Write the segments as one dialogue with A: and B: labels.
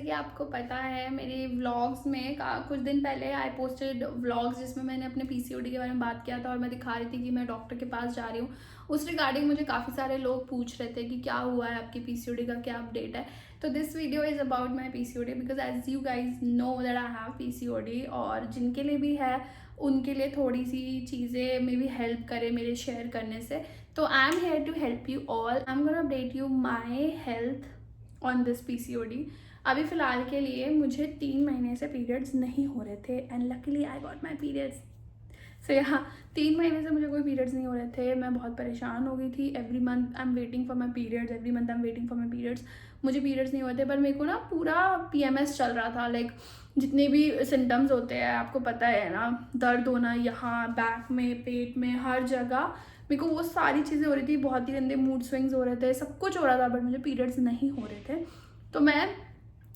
A: कि आपको पता है मेरे व्लॉग्स में कुछ दिन पहले आई पोस्टेड व्लॉग्स जिसमें मैंने अपने पीसीओडी के बारे में बात किया था और मैं दिखा रही थी कि मैं डॉक्टर के पास जा रही हूँ। उस रिगार्डिंग मुझे काफ़ी सारे लोग पूछ रहे थे कि क्या हुआ है, आपकी पीसीओडी का क्या अपडेट है। तो this video is about my PCOD because as you guys know that I have PCOD, और जिनके लिए भी है उनके लिए थोड़ी सी चीज़ें मे बी हेल्प करे मेरे शेयर करने से। तो I am here to help you all. I am gonna update you my health on this PCOD. अभी फ़िलहाल के लिए मुझे 3 महीने से पीरियड्स नहीं हो रहे थे and luckily I got my periods. So यहाँ 3 महीने से मुझे कोई पीरियड्स नहीं हो रहे थे। मैं बहुत परेशान हो गई थी। Every month I am waiting for my periods, every month I am waiting for my periods. मुझे पीरियड्स नहीं हुए थे, पर मेरे को ना पूरा PMS चल रहा था। लाइक जितने भी सिम्टम्स होते हैं आपको पता है ना, दर्द होना यहाँ बैक में, पेट में, हर जगह मेरे को वो सारी चीज़ें हो रही थी। बहुत ही गंदे मूड स्विंग्स हो रहे थे, सब कुछ हो रहा था, बट मुझे पीरियड्स नहीं हो रहे थे। तो मैं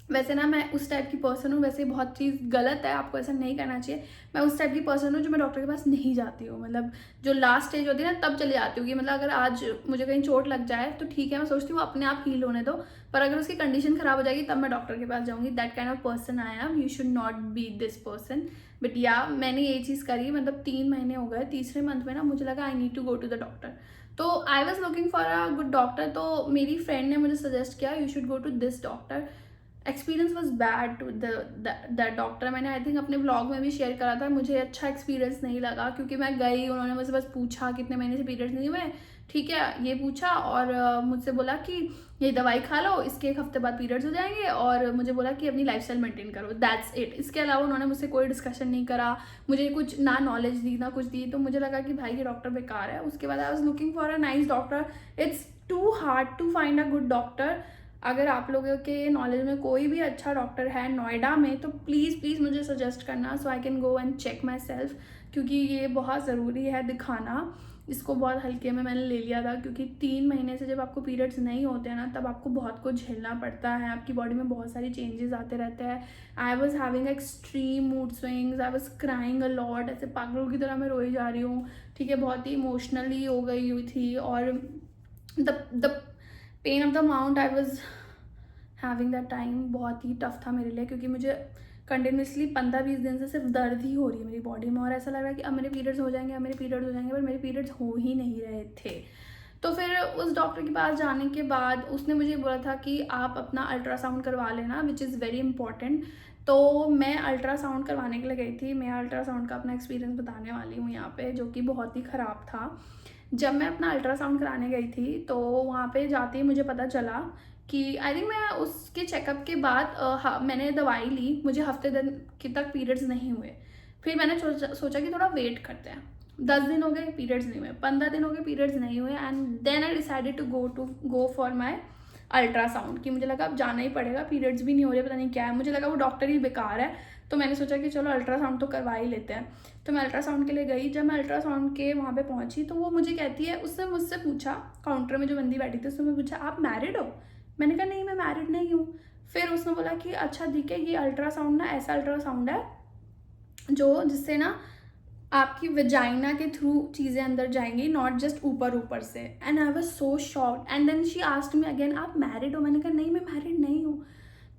A: वैसे ना, मैं उस टाइप की पर्सन हूँ, वैसे बहुत चीज़ गलत है, आपको ऐसा नहीं करना चाहिए। मैं उस टाइप की पर्सन हूँ जो मैं डॉक्टर के पास नहीं जाती हूँ। मतलब जो लास्ट स्टेज होती है ना, तब चले जाती हूँ कि मतलब अगर आज मुझे कहीं चोट लग जाए तो ठीक है, मैं सोचती हूँ अपने आप हील होने दो, पर अगर उसकी कंडीशन ख़राब हो जाएगी तब मैं डॉक्टर के पास जाऊँगी। That kind of person I am. You should not be this person. But या मैंने ये चीज़ करी। मतलब 3 महीने हो गए, तीसरे मंथ में ना मुझे लगा I need to go to the doctor. तो I was looking for a good doctor. तो मेरी फ्रेंड ने मुझे सजेस्ट किया you should go to this doctor. Experience was bad to that doctor. मैंने आई थिंक अपने ब्लॉग में भी शेयर करा था। मुझे अच्छा एक्सपीरियंस नहीं लगा क्योंकि मैं गई, उन्होंने मुझसे बस पूछा कितने महीने से पीरियड्स नहीं हुए, ठीक है, ये पूछा, और मुझसे बोला कि ये दवाई खा लो, इसके 1 हफ्ते बाद पीरियड्स हो जाएंगे, और मुझे बोला कि अपनी लाइफस्टाइल मेंटेन करो, दैट्स इट। इसके अलावा उन्होंने मुझसे कोई डिस्कशन नहीं करा, मुझे कुछ ना नॉलेज दी ना कुछ दी। तो मुझे लगा कि भाई ये डॉक्टर बेकार है। उसके बाद I was looking for a nice doctor. It's too hard to find a good doctor. अगर आप लोगों के नॉलेज में कोई भी अच्छा डॉक्टर है नोएडा में तो प्लीज़ प्लीज़ मुझे सजेस्ट करना, so I can go and check myself, क्योंकि ये बहुत ज़रूरी है दिखाना। इसको बहुत हल्के में मैंने ले लिया था क्योंकि 3 महीने से जब आपको पीरियड्स नहीं होते हैं ना, तब आपको बहुत कुछ झेलना पड़ता है। आपकी बॉडी में बहुत सारी चेंजेस आते रहते हैं। I was having extreme mood swings, I was crying a lot, ऐसे पागलों की तरह मैं रोई जा रही हूँ, ठीक है, बहुत ही इमोशनली हो गई हुई थी। और the pain of the amount I was having that time बहुत ही टफ था मेरे लिए, क्योंकि मुझे कंटिन्यूसली 15-20 दिन से सिर्फ दर्द ही हो रही है मेरी बॉडी में, और ऐसा लग रहा है कि अब मेरे पीरियड्स हो जाएंगे, अब मेरे पीरियड्स हो जाएंगे, पर मेरे पीरियड्स हो ही नहीं रहे थे। तो फिर उस डॉक्टर के पास जाने के बाद उसने मुझे बोला था कि आप अपना अल्ट्रासाउंड करवा लेना, विच इज़ वेरी इंपॉर्टेंट। तो मैं अल्ट्रासाउंड करवाने के लिए गई थी। मैं अल्ट्रासाउंड का अपना एक्सपीरियंस बताने वाली हूँ यहाँ पे, जो कि बहुत ही ख़राब था। जब मैं अपना अल्ट्रासाउंड कराने गई थी तो वहाँ पे जाते ही मुझे पता चला कि आई थिंक मैं उसके चेकअप के बाद मैंने दवाई ली, मुझे हफ्ते दिन के तक पीरियड्स नहीं हुए। फिर मैंने सोचा कि थोड़ा वेट करते हैं। 10 दिन हो गए, पीरियड्स नहीं हुए, 15 दिन हो गए, पीरियड्स नहीं हुए, and then I decided to go for my ultrasound, कि मुझे लगा अब जाना ही पड़ेगा, पीरियड्स भी नहीं हो रहे, पता नहीं क्या है, मुझे लगा वो डॉक्टर ही बेकार है। तो मैंने सोचा कि चलो अल्ट्रासाउंड तो करवा ही लेते हैं। तो मैं अल्ट्रासाउंड के लिए गई। जब मैं अल्ट्रासाउंड के वहाँ पे पहुँची तो वो मुझे कहती है, उसने मुझसे पूछा, काउंटर में जो बंदी बैठी थी उसने मुझे पूछा आप मैरिड हो? मैंने कहा नहीं, मैं मैरिड नहीं हूँ। फिर उसने बोला कि अच्छा ठीक है, ये अल्ट्रासाउंड ना ऐसा अल्ट्रासाउंड है जो जिससे ना आपकी वजाइना के थ्रू चीज़ें अंदर जाएंगी, नॉट जस्ट ऊपर ऊपर से। And I was so shocked and then she asked me again आप मैरिड हो? मैंने कहा नहीं, मैं मैरिड नहीं हूँ।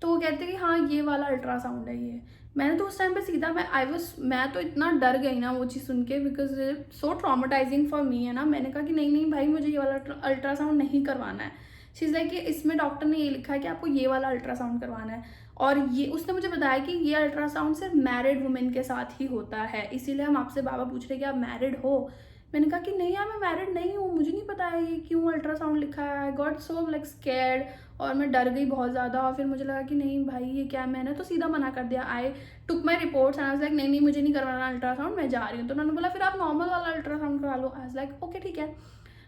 A: तो वो कहते कि हाँ ये वाला अल्ट्रासाउंड है ये। मैंने तो उस टाइम पे सीधा मैं तो इतना डर गई ना वो चीज़ सुन के, because so traumatising for me है ना। मैंने कहा कि नहीं नहीं भाई, मुझे ये वाला अल्ट्रासाउंड नहीं करवाना है। चीज़ है कि इसमें डॉक्टर ने ये लिखा है कि आपको ये वाला अल्ट्रासाउंड करवाना है, और ये उसने मुझे बताया कि ये अल्ट्रासाउंड सिर्फ मैरिड वुमेन के साथ ही होता है, इसीलिए हम आपसे बाबा पूछ रहे हैं कि आप मैरिड हो। मैंने कहा कि नहीं यार, मैं मैरिड नहीं हूँ, मुझे नहीं पता है ये क्यों अल्ट्रासाउंड लिखा है। I got so like scared, और मैं डर गई बहुत ज़्यादा। और फिर मुझे लगा कि नहीं भाई ये क्या है, मैंने तो सीधा मना कर दिया। I took my reports and I was like नहीं नहीं, मुझे नहीं करवाना अल्ट्रासाउंड, मैं जा रही हूँ। तो उन्होंने बोला फिर आप नॉर्मल वाला अल्ट्रासाउंड करा लो। आई वाज लाइक ओके ठीक है,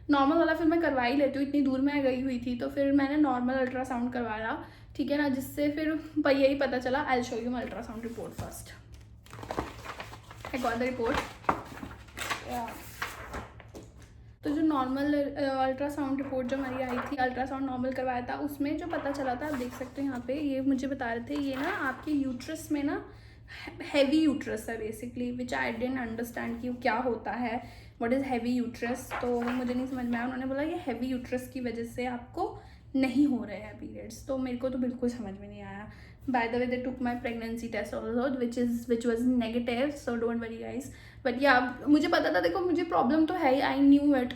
A: नॉर्मल वाला फिर मैं करवा ही लेती हूँ, इतनी दूर मैं गई हुई थी। तो फिर मैंने नॉर्मल अल्ट्रासाउंड करवाया, ठीक है ना, जिससे फिर भैया ही पता चला। I will show you my ultrasound report first. I got the report. तो जो नॉर्मल अल्ट्रासाउंड रिपोर्ट जो हमारी आई थी, अल्ट्रासाउंड नॉर्मल करवाया था, उसमें जो पता चला था, आप देख सकते हो यहाँ पे, ये मुझे बता रहे थे ये ना आपके यूट्रस में ना हैवी यूट्रस है बेसिकली, विच आई डेंट अंडरस्टैंड कि क्या होता है, व्हाट इज़ हैवी यूट्रस। तो मुझे नहीं समझ में आया। उन्होंने बोला ये हैवी यूट्रस की वजह से आपको नहीं हो रहे हैं पीरियड्स। तो मेरे को तो बिल्कुल समझ में नहीं आया। By the way, they took my pregnancy test also, which was negative, so don't worry guys. But yeah, मुझे पता था, देखो मुझे प्रॉब्लम तो है ही, आई न्यू इट,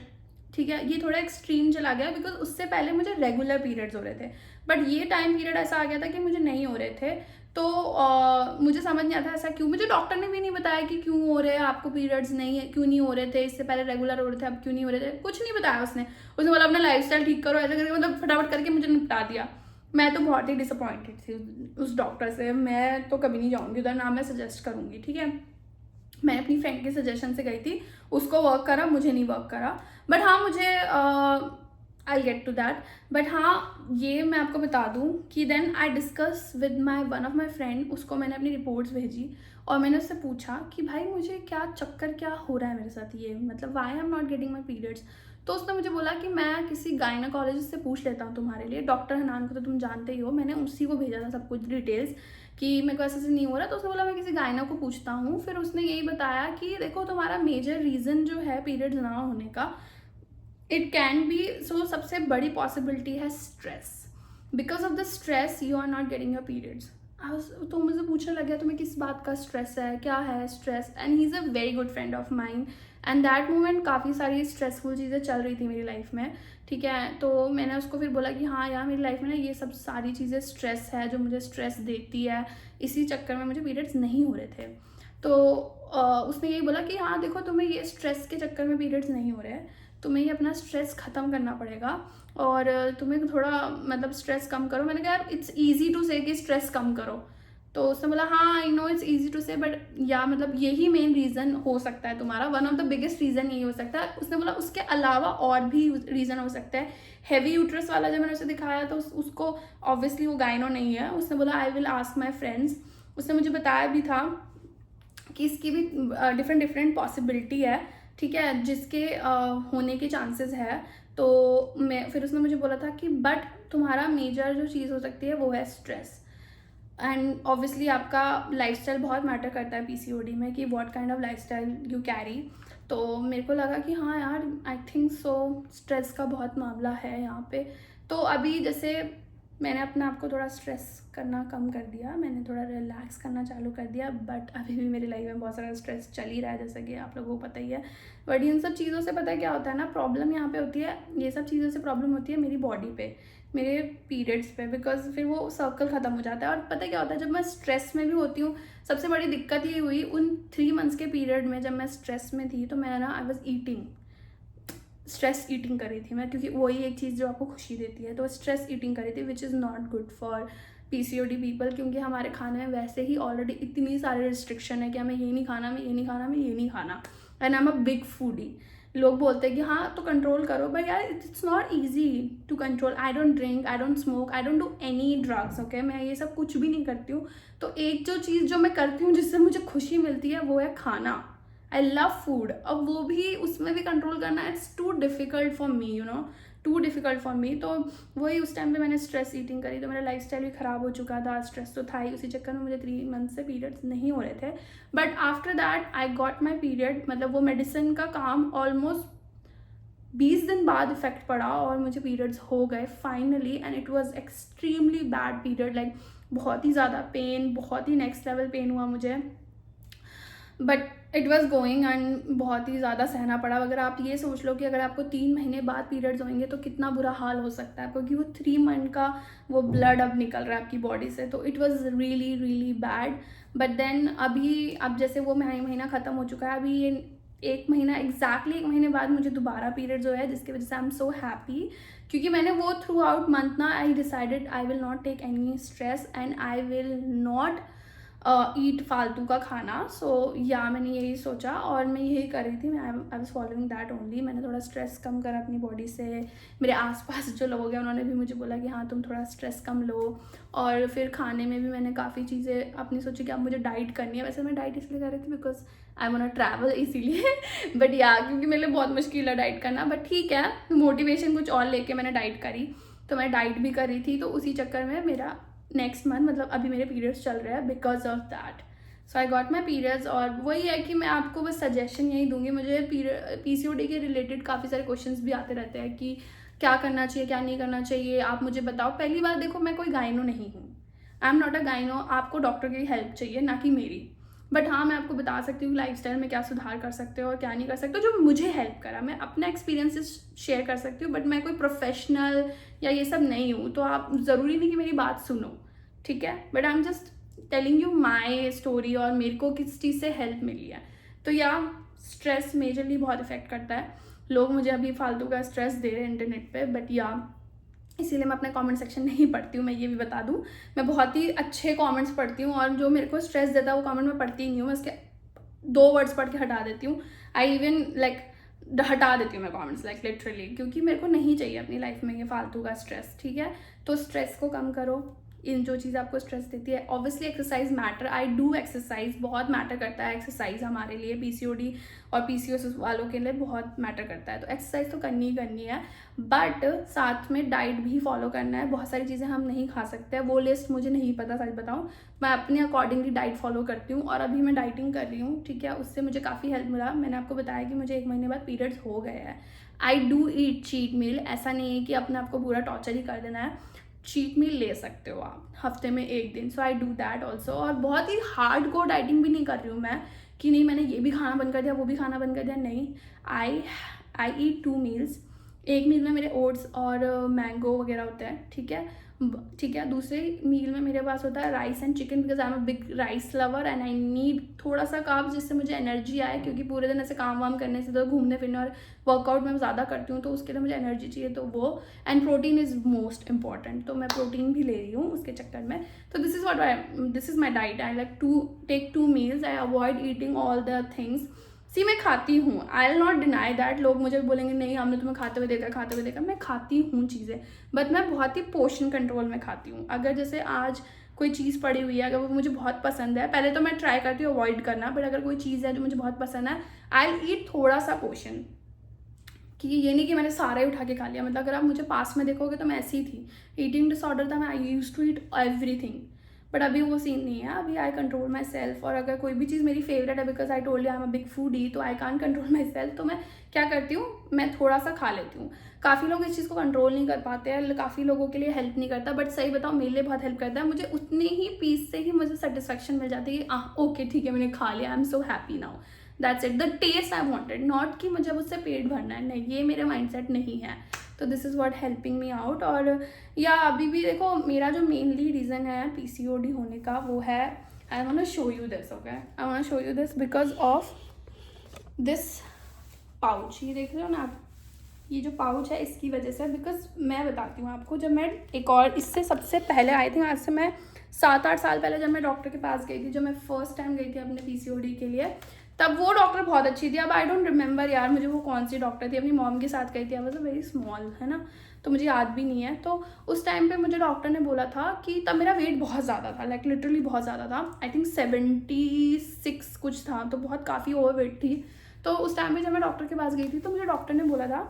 A: ठीक है। ये थोड़ा एक्सट्रीम चला गया बिकॉज उससे पहले मुझे रेगुलर पीरियड्स हो रहे थे, बट ये टाइम पीरियड ऐसा आ गया था कि मुझे नहीं हो रहे थे। तो मुझे समझ नहीं आता ऐसा क्यों, मुझे डॉक्टर ने भी नहीं बताया कि क्यों हो रहे हैं आपको पीरियड्स, नहीं है क्यों नहीं हो रहे थे, इससे पहले रेगुलर हो रहे थे अब क्यों नहीं हो रहे थे, कुछ नहीं बताया उसने। उसने बोला अपना लाइफस्टाइल ठीक करो, ऐसा करके मतलब फटाफट करके मुझे निपटा दिया। मैं तो बहुत ही डिसअपॉइंटेड थी उस डॉक्टर से, मैं तो कभी नहीं जाऊँगी उधर, ना मैं सजेस्ट करूँगी, ठीक है। मैं अपनी फ्रेंड के सजेशन से गई थी, उसको वर्क करा, मुझे नहीं वर्क करा। बट हाँ मुझे I get to that. But हाँ ये मैं आपको बता दूँ कि then I discuss with my one of my friend, उसको मैंने अपनी रिपोर्ट्स भेजी और मैंने उससे पूछा कि भाई मुझे क्या चक्कर, क्या हो रहा है मेरे साथ, ये मतलब why I am not getting my periods. तो उसने मुझे बोला कि मैं किसी गायनाकोलॉजिस्ट से पूछ लेता हूँ तुम्हारे लिए, डॉक्टर हनान को तो तुम जानते ही हो, मैंने उसी को भेजा था सब कुछ डिटेल्स कि मेरे को ऐसे नहीं हो रहा। तो उसने बोला मैं किसी गायना को पूछता हूँ। फिर उसने यही बताया कि देखो तुम्हारा मेजर रीज़न जो है पीरियड्स ना होने का, इट कैन बी, सो सबसे बड़ी पॉसिबिलिटी है stress. Because of the stress you are not getting your periods. तो मुझे पूछने लग गया तुम्हें किस बात का स्ट्रेस है, क्या है stress, and he is a very good friend of mind. And that moment काफ़ी सारी स्ट्रेसफुल चीज़ें चल रही थी मेरी लाइफ में, ठीक है। तो मैंने उसको फिर बोला कि हाँ यार मेरी लाइफ में ना ये सब सारी चीज़ें स्ट्रेस है जो मुझे स्ट्रेस देती है, इसी चक्कर में मुझे पीरियड्स नहीं हो रहे थे। तो उसने यही बोला कि हाँ देखो तुम्हें ये स्ट्रेस के चक्कर में पीरियड्स नहीं हो रहे हैं, तुम्हें ये अपना स्ट्रेस ख़त्म करना पड़ेगा और तुम्हें थोड़ा मतलब स्ट्रेस कम करो। मैंने कहा यार इट्स ईजी टू से कि स्ट्रेस कम करो। तो उसने बोला हाँ I know it's easy to say, but या मतलब यही मेन रीज़न हो सकता है तुम्हारा, one of the biggest reason यही हो सकता है। उसने बोला उसके अलावा और भी रीज़न हो सकता है। हैवी यूट्रस वाला जब मैंने उसे दिखाया तो उसको ऑब्वियसली वो गाइनो नहीं है। उसने बोला I will ask my friends. उसने मुझे बताया भी था कि इसकी भी डिफरेंट पॉसिबिलिटी है, ठीक है, जिसके होने के चांसेस है। तो मैं फिर उसने मुझे बोला था कि बट तुम्हारा मेजर जो चीज़ हो सकती है वो है स्ट्रेस। एंड ऑब्वियसली आपका लाइफस्टाइल बहुत मैटर करता है पीसीओडी में कि what kind of lifestyle you carry. तो मेरे को लगा कि हाँ यार आई थिंक सो स्ट्रेस का बहुत मामला है यहाँ पे। तो अभी जैसे मैंने अपने आप को थोड़ा स्ट्रेस करना कम कर दिया, मैंने थोड़ा रिलैक्स करना चालू कर दिया, बट अभी भी मेरी लाइफ में बहुत सारा स्ट्रेस चल ही रहा है जैसा कि आप लोगों को पता ही है। बट इन सब चीज़ों से पता है क्या होता है ना, प्रॉब्लम यहाँ पे होती है, ये सब चीज़ों से प्रॉब्लम होती है मेरी बॉडी पे, मेरे पीरियड्स पे, बिकॉज फिर वो सर्कल ख़त्म हो जाता है। और पता है क्या होता है, जब मैं स्ट्रेस में भी होती हूँ, सबसे बड़ी दिक्कत ये हुई उन 3 मंथ्स के पीरियड में, जब मैं स्ट्रेस में थी तो मैं ना I was eating, stress eating कर रही थी मैं, क्योंकि वही एक चीज़ जो आपको खुशी देती है, तो स्ट्रेस ईटिंग कर रही थी which is not good for PCOD people, क्योंकि हमारे खाने में वैसे ही ऑलरेडी इतनी सारी रिस्ट्रिक्शन है कि हमें ये नहीं खाना, हमें ये नहीं खाना, हमें ये नहीं खाना, and I am a big foodie. लोग बोलते हैं कि हाँ तो कंट्रोल करो, बट यार it's not easy to control. I don't drink, I don't smoke, I don't do any drugs, okay, मैं ये सब कुछ भी नहीं करती हूँ। तो एक जो चीज़ जो मैं करती हूँ जिससे मुझे खुशी मिलती है वो है खाना। आई लव फूड, अब वो भी उसमें भी कंट्रोल करना it's too difficult for me, you know, too difficult for me. तो वही उस टाइम पे मैंने स्ट्रेस ईटिंग करी, तो मेरा लाइफस्टाइल भी ख़राब हो चुका था, स्ट्रेस तो था ही, उसी चक्कर में मुझे 3 मंथ से पीरियड्स नहीं हो रहे थे। But after that I got my period, मतलब वो मेडिसिन का काम ऑलमोस्ट 20 दिन बाद इफेक्ट पड़ा और मुझे पीरियड्स हो गए finally, and it was extremely bad period, like बहुत ही ज़्यादा पेन, बहुत ही नेक्स्ट लेवल पेन हुआ मुझे, but it was going and बहुत ही ज़्यादा सहना पड़ा। अगर आप ये सोच लो कि अगर आपको 3 महीने बाद पीरियड्स होंगे तो कितना बुरा हाल हो सकता है, क्योंकि वो 3 मंथ का वो ब्लड अब निकल रहा है आपकी बॉडी से, तो it was really really bad. But then अभी अब जैसे वो महीना ख़त्म हो चुका है, अभी ये 1 महीना एग्जैक्टली 1 महीने बाद मुझे दोबारा पीरियड्स हुए हैं, जिसकी वजह से आई एम सो हैप्पी, क्योंकि मैंने वो थ्रू आउट मंथ ना I decided I will not take any stress and I will not eat फालतू का खाना। सो या मैंने यही सोचा और मैं यही कर रही थी, मैं I was following that only. मैंने थोड़ा स्ट्रेस कम करा अपनी बॉडी से। मेरे आसपास जो लोग हैं उन्होंने भी मुझे बोला कि हाँ तुम थोड़ा स्ट्रेस कम लो। और फिर खाने में भी मैंने काफ़ी चीज़ें अपनी सोची कि अब मुझे डाइट करनी है। वैसे मैं डाइट इसलिए कर रही थी because I want to travel, इसीलिए बट या क्योंकि मेरे लिए बहुत मुश्किल है डाइट करना, बट ठीक है, मोटिवेशन कुछ और लेके मैंने डाइट करी। तो मैं डाइट भी कर रही थी, तो उसी चक्कर में मेरा नेक्स्ट मंथ मतलब अभी मेरे पीरियड्स चल रहे हैं because of that. So I got my periods. और वही है कि मैं आपको बस सजेशन यही दूंगी, मुझे पीसीओडी के रिलेटेड काफ़ी सारे क्वेश्चंस भी आते रहते हैं कि क्या करना चाहिए क्या नहीं करना चाहिए, आप मुझे बताओ। पहली बात देखो, मैं कोई गायनो नहीं हूँ, आई एम नॉट अ गाइनो, आपको डॉक्टर की हेल्प चाहिए ना कि मेरी। बट हाँ, मैं आपको बता सकती हूँ लाइफस्टाइल में क्या सुधार कर सकते हो और क्या नहीं कर सकते हो, जो मुझे हेल्प करा। मैं अपना एक्सपीरियंसेस शेयर कर सकती हूँ, बट मैं कोई प्रोफेशनल या ये सब नहीं हूँ, तो आप ज़रूरी नहीं कि मेरी बात सुनो, ठीक है। But I am just telling you my story और मेरे को किस चीज़ से हेल्प मिली है। तो या स्ट्रेस मेजरली बहुत इफेक्ट करता है। लोग मुझे अभी फालतू का स्ट्रेस दे रहे हैं इंटरनेट पे, बट या इसीलिए मैं अपने कमेंट सेक्शन नहीं पढ़ती हूँ, मैं ये भी बता दूँ। मैं बहुत ही अच्छे कमेंट्स पढ़ती हूँ, और जो मेरे को स्ट्रेस देता है वो कमेंट मैं पढ़ती ही नहीं हूँ, मैं उसके 2 वर्ड्स पढ़ के हटा देती हूँ। आई इवन लाइक हटा देती हूँ मैं कमेंट्स, लाइक लिटरली, क्योंकि मेरे को नहीं चाहिए अपनी लाइफ में ये फालतू का स्ट्रेस, ठीक है। तो स्ट्रेस को कम करो, इन जो चीज़ आपको स्ट्रेस देती है। Obviously exercise matter, I do exercise, बहुत मैटर करता है एक्सरसाइज हमारे लिए, पीसीओडी और पीसीओएस वालों के लिए बहुत मैटर करता है। तो एक्सरसाइज तो करनी ही करनी है, बट साथ में डाइट भी फॉलो करना है। बहुत सारी चीज़ें हम नहीं खा सकते हैं, वो लिस्ट मुझे नहीं पता, सच बताऊँ। मैं अपने अकॉर्डिंगली डाइट फॉलो करती हूँ, और अभी मैं डाइटिंग कर रही हूँ, ठीक है। उससे मुझे काफ़ी हेल्प मिला। मैंने आपको बताया कि मुझे 1 महीने बाद पीरियड्स हो गए हैं। I do eat cheat meal, ऐसा नहीं है कि अपने आपको पूरा टॉर्चर ही कर देना है। चीट मील ले सकते हो आप हफ्ते में 1 दिन, सो आई डू दैट ऑल्सो। और बहुत ही हार्ड कोर डाइटिंग भी नहीं कर रही हूँ मैं, कि नहीं मैंने ये भी खाना बंद कर दिया, वो भी खाना बंद कर दिया, नहीं। आई ईट 2 मील्स। एक मील में मेरे ओट्स और मैंगो वगैरह होता है, ठीक है, ठीक है। दूसरे मील में मेरे पास होता है rice and chicken, because I am a big rice lover and I need थोड़ा सा कार्ब्स जिससे मुझे एनर्जी आए, क्योंकि पूरे दिन ऐसे काम वाम करने से, तो घूमने फिरने और वर्कआउट में ज़्यादा करती हूँ, तो उसके लिए मुझे एनर्जी चाहिए, तो वो। And protein is most important, तो मैं प्रोटीन भी ले रही हूँ उसके चक्कर में। तो this is my diet. I like to take 2 meals, I avoid eating all the things. See मैं खाती हूँ, I will not deny that. लोग मुझे बोलेंगे नहीं हमने तुम्हें खाते हुए देखा, मैं खाती हूँ चीज़ें, बट मैं बहुत ही पोर्शन कंट्रोल में खाती हूँ। अगर जैसे आज कोई चीज़ पड़ी हुई है, अगर वो मुझे बहुत पसंद है, पहले तो मैं ट्राई करती हूँ अवॉइड करना, बट अगर कोई चीज़ है जो मुझे बहुत पसंद है, आई विल ईट थोड़ा सा पोर्शन, कि ये नहीं कि मैंने सारा ही उठा के खा लिया। मतलब अगर आप मुझे पास में देखोगे तो मैं ऐसी ही थी, ईटिंग डिसऑर्डर था, मैं I use to eat everything. But अभी वो सीन नहीं है, अभी आई कंट्रोल माई सेल्फ। और अगर कोई भी चीज़ मेरी फेवरेट है, because I told you I am a big foodie, तो I can't control myself, तो मैं क्या करती हूँ, मैं थोड़ा सा खा लेती हूँ। काफ़ी लोग इस चीज़ को कंट्रोल नहीं कर पाते हैं, काफ़ी लोगों के लिए हेल्प नहीं करता, बट सही बताओ मेरे लिए बहुत हेल्प करता है। मुझे उतने ही पीस से ही मुझे सेटिस्फेक्शन मिल जाती है कि ओके ठीक है मैंने खा लिया, I am so happy now, that's it. The taste I wanted, not कि मुझे उससे पेट भरना है, नहीं, ये मेरे माइंडसेट नहीं है। तो this is what helping me out. और या अभी भी देखो, मेरा जो मेनली रीज़न है पीसीओडी होने का वो है, I want to show you this, okay, I want to show you this because of this pouch. ये देख रहे हो ना आप, ये जो पाउच है इसकी वजह से। बिकॉज मैं बताती हूँ आपको, जब मैं एक और इससे सबसे पहले आई थी, आज से मैं 7-8 साल पहले जब मैं डॉक्टर के पास गई थी, जब मैं फर्स्ट टाइम गई थी अपने पीसीओडी के लिए, तब वो डॉक्टर बहुत अच्छी थी। अब आई डोंट रिमेंबर यार मुझे वो कौन सी डॉक्टर थी, अपनी मॉम के साथ गई थी, I was a very small, है ना, तो मुझे याद भी नहीं है। तो उस टाइम पे मुझे डॉक्टर ने बोला था कि तब मेरा वेट बहुत ज़्यादा था, लाइक लिटरली बहुत ज़्यादा था, आई थिंक 76 कुछ था, तो बहुत काफ़ी ओवर वेट थी। तो उस टाइम पे जब मैं डॉक्टर के पास गई थी, तो मुझे डॉक्टर ने बोला था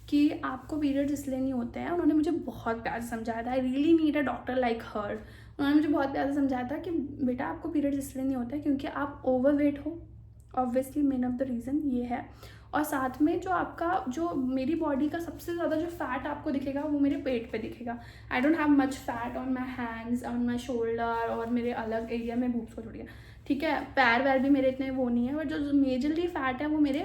A: कि आपको पीरियड्स इसलिए नहीं होते हैं। उन्होंने मुझे बहुत प्यार से समझाया था, I really need a doctor like her. उन्होंने मुझे बहुत प्यार से समझाया था कि बेटा आपको पीरियड्स इसलिए नहीं होते क्योंकि आप ओवर वेट हो, obviously main of the reason ये है। और साथ में जो आपका, जो मेरी बॉडी का सबसे ज़्यादा जो फैट आपको दिखेगा वो मेरे पेट पे दिखेगा। I don't have much fat on my hands, on my shoulder, और मेरे अलग एरिया में बूब्स को छोड़ दिया, ठीक है। पैर वैर भी मेरे इतने वो नहीं है, बट जो मेजरली फैट है वो मेरे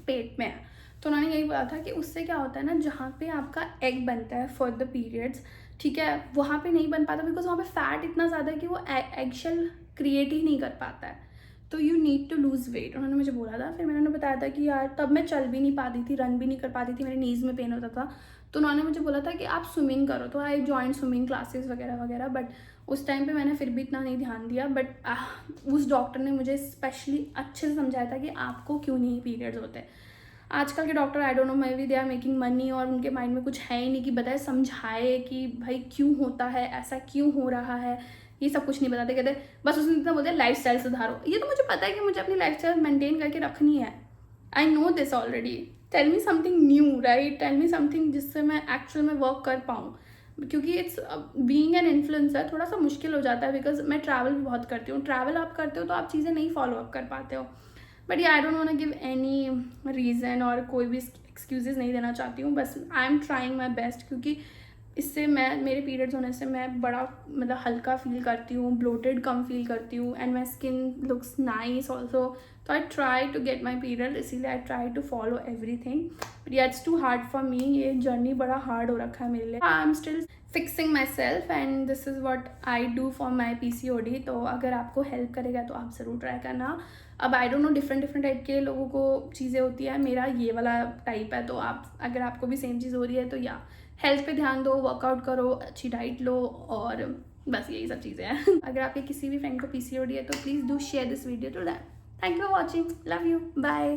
A: पेट में है। तो उन्होंने यही बोला था कि उससे क्या होता है ना, जहाँ पे आपका एग बनता है फॉर द पीरियड्स, ठीक है, वहाँ पे नहीं बन पाता, बिकॉज वहाँ पे फैट इतना ज़्यादा है कि वो एगशेल क्रिएट ही नहीं कर पाता है। तो you need to lose weight, उन्होंने मुझे बोला था। फिर मैंने बताया था कि यार तब मैं चल भी नहीं पाती थी, रन भी नहीं कर पाती थी, मेरे नीज़ में पेन होता था। तो उन्होंने मुझे बोला था कि आप स्विमिंग करो, तो आई जॉइन स्विमिंग क्लासेस वगैरह वगैरह। बट उस टाइम पे मैंने फिर भी इतना नहीं ध्यान दिया। बट उस डॉक्टर ने मुझे स्पेशली अच्छे से समझाया था कि आपको क्यों नहीं पीरियड्स होते। आजकल के doctor I don't know, maybe they are making money, और उनके माइंड में कुछ है ही नहीं कि बताए समझाए कि भाई क्यों होता है, ऐसा क्यों हो रहा है, ये सब कुछ नहीं बताते। कहते बस उसने इतना बोलते लाइफ स्टाइल सुधारो। ये तो मुझे पता है कि मुझे अपनी लाइफ स्टाइल मेंटेन करके रखनी है, I know this already. Tell me something new, right, tell me something जिससे मैं एक्चुअल में वर्क कर पाऊँ, क्योंकि इट्स बीइंग एन इन्फ्लुएंसर थोड़ा सा मुश्किल हो जाता है, बिकॉज मैं ट्रैवल भी बहुत करती हूँ। ट्रैवल आप करते हो तो आप चीज़ें नहीं फॉलो अप कर पाते हो। बट या I don't want to give any reason, और कोई भी एक्सक्यूजेज नहीं देना चाहती हूँ, बस I am trying my best, क्योंकि इससे मेरे पीरियड्स होने से मैं बड़ा मतलब हल्का फील करती हूँ, ब्लोटेड कम फील करती हूँ, and my skin looks nice also. तो I try to get my period, इसीलिए I try to follow everything, but ya it's too hard for me. ये जर्नी बड़ा हार्ड हो रखा है मेरे लिए। I am still fixing myself and this is what I do for my PCOD। तो अगर आपको हेल्प करेगा तो आप ज़रूर ट्राई करना। अब आई डोंट नो, डिफरेंट टाइप के लोगों को चीज़ें होती है, मेरा ये वाला टाइप है। तो आप अगर आपको भी सेम चीज़ हो रही है तो या हेल्थ पे ध्यान दो, वर्कआउट करो, अच्छी डाइट लो, और बस यही सब चीज़ें हैं। अगर आपके किसी भी फ्रेंड को PCOD है तो please do share this video to them. Thank you for watching, love you, bye.